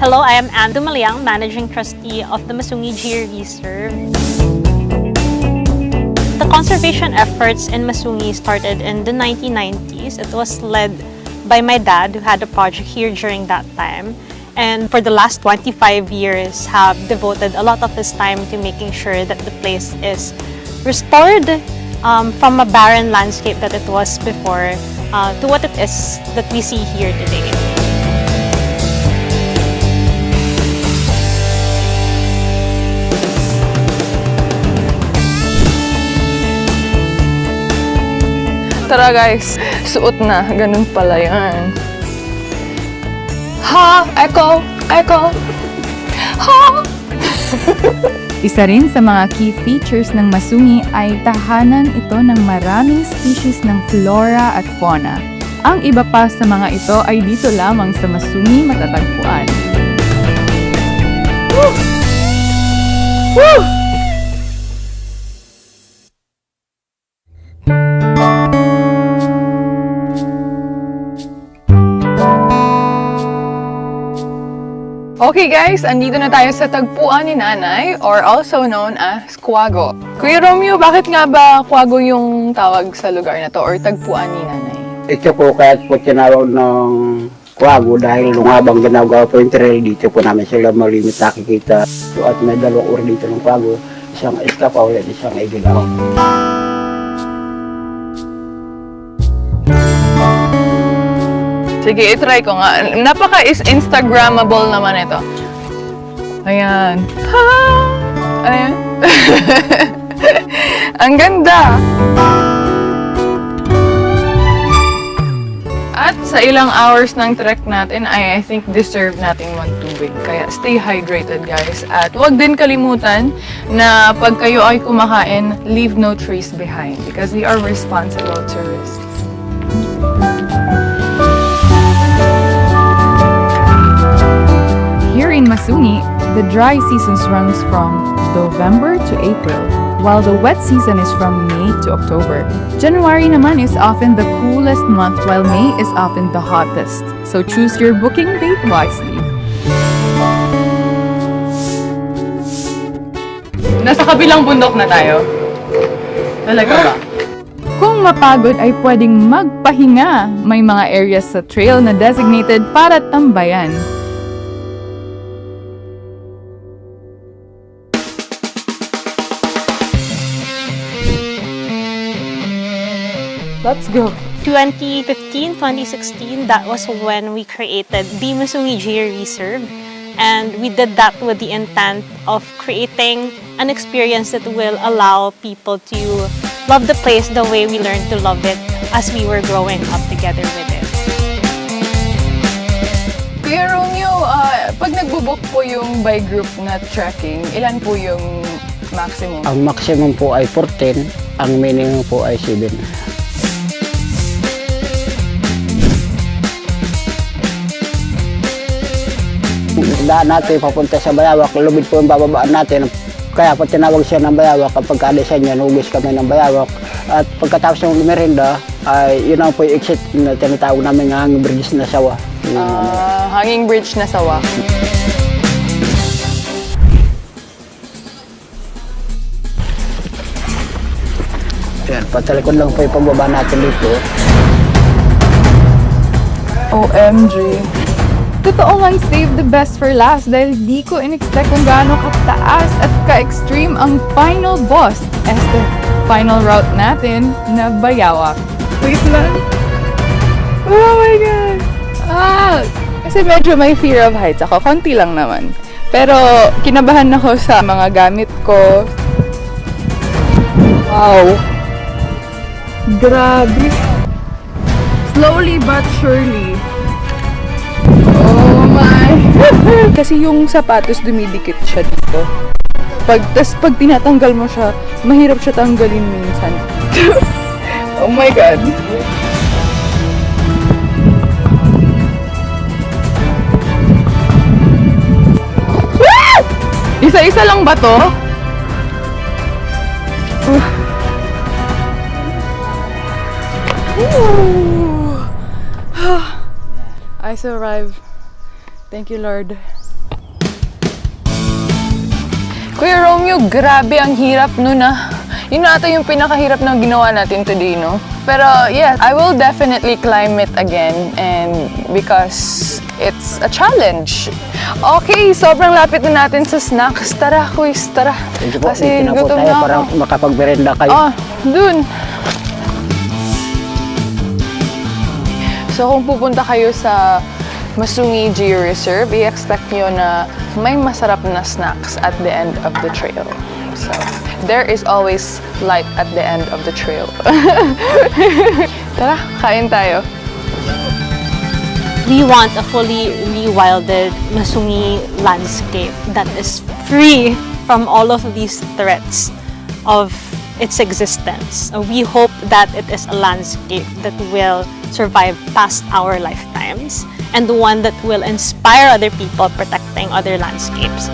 Hello, I am Ann Dumaliang, Managing Trustee of the Masungi Deer Reserve. The conservation efforts in Masungi started in the 1990s. It was led by my dad, who had a project here during that time. And for the last 25 years, have devoted a lot of his time to making sure that the place is restored from a barren landscape that it was before to what it is that we see here today. Tara guys, suot na. Ganun pala yan. Ha! Echo! Echo! Ha! Isa rin sa mga key features ng Masungi ay tahanan ito ng maraming species ng flora at fauna. Ang iba pa sa mga ito ay dito lamang sa Masungi matatagpuan. Woo! Woo! Okay guys, andito na tayo sa tagpuan ni Nanay, or also known as Quago. Kuya Romeo, bakit nga ba Quago yung tawag sa lugar na to, or tagpuan ni Nanay? Ito po kaya po tinawag ng Quago dahil nung habang ginagawa po yung trail, dito po namin sila malimit nakikita. So, at may dalawang uri dito ng Quago, isang Escapao at isang Igilao. Sige, itry ko nga. Napaka-Instagrammable naman ito. Ayan. Ha! Ayan. Ang ganda! At sa ilang hours ng trek natin, I think deserve nating magtubig. Kaya stay hydrated guys. At huwag din kalimutan na pag kayo ay kumakain, leave no trace behind because we are responsible tourists. Here in Masungi, the dry seasons runs from November to April, while the wet season is from May to October. January naman is often the coolest month, while May is often the hottest. So choose your booking date wisely. Nasa kabilang bundok na tayo. Talaga ba? Kung mapagod ay pwedeng magpahinga. May mga areas sa trail na designated para tambayan. Let's go. 2015, 2016, that was when we created the Masungi Deer Reserve. And we did that with the intent of creating an experience that will allow people to love the place the way we learned to love it as we were growing up together with it. Kuya Romeo, pag nagbo-book po yung by group na trekking, ilan po yung maximum? Ang maximum po ay 14, ang minimum po ay 7. Daan natin papunta sa Bayawak, lubid po yung bababaan natin. Kaya po tinawag siya ng Bayawak. Kapag ka-design niya, nugis kami ng Bayawak. At pagkatapos ng merienda, ay yun ang po yung exit na tinatawag namin ng hanging bridge na sawa. Hanging bridge na sawa. Yan, patalikod lang po yung pagbaba natin dito. OMG. Totoo nga, save the best for last dahil di ko in-expect kung gaano kataas at ka-extreme ang final boss as the final route natin na Bayawak. Wait lang. Oh my God. Kasi medyo may fear of heights ako. Konti lang naman. Pero kinabahan ako sa mga gamit ko. Wow. Grabe. Slowly but surely. Oh my. Kasi yung sapatos dumidikit siya dito. Pag tinatanggal mo siya, mahirap siya tanggalin minsan. Oh my God. Isa-isa lang ba to? I survived. Thank you, Lord. Kuya Romeo, grabe ang hirap nun Yun ata yung pinakahirap na ginawa natin today, no? Pero yeah, I will definitely climb it again and because it's a challenge. Okay, sobrang lapit na natin sa snacks. Tara, quiz, tara. Sige po, Kasi dito na po gutom tayo na para ako. makapagmerenda kayo. Dun. So kung pupunta kayo sa Masungi Geo Reserve, i-expect nyo na may masarap na snacks at the end of the trail. So, there is always light at the end of the trail. Tara, kain tayo. We want a fully rewilded Masungi landscape that is free from all of these threats of its existence. We hope that it is a landscape that will survive past our lifetimes and one that will inspire other people protecting other landscapes.